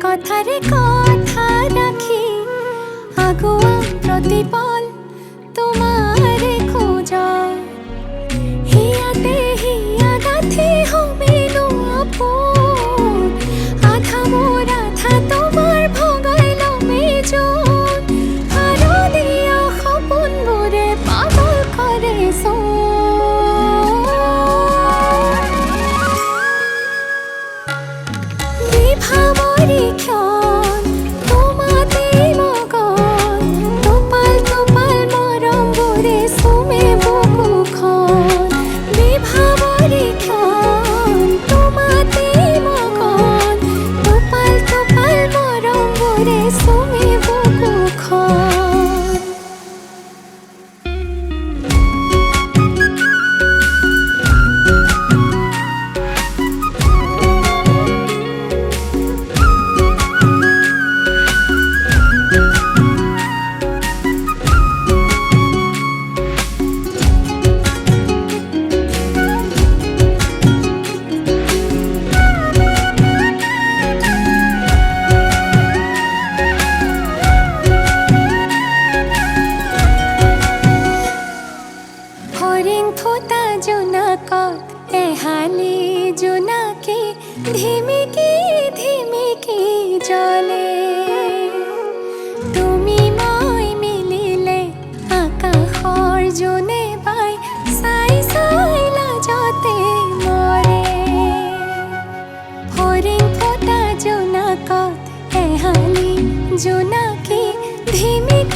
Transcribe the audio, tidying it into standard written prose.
কথারে কথা রাখি আগুয়া প্রতিপল তোমারে খোঁজ হিয়াতে হিয়া গাথি হবিনু আপন আধা মোর আধা তোমার ভগাইল মেজন আরো দিয়া সপোন মোরে পাগল করে বিভাবরী ক্ষণ তোমাতে মগন তোপাল তোপাল মরম বুড়ে সুমে বুকুখন বিভাবরী ক্ষণ তোমাতে মগন তোপাল তোপাল মরম বুড়ে সুমে বুকুখন হরিণ ফোটা জোনাকত এহালি জোনাকে ধিমিকি ধিমিকি জ্বলে তুমি মই মিলিলে আকাশৰ জোনে বাই চাই চাই লাজতে মৰে হৰিণ ফোটা জোনাকত এহালি জোনাকে ধিমিকি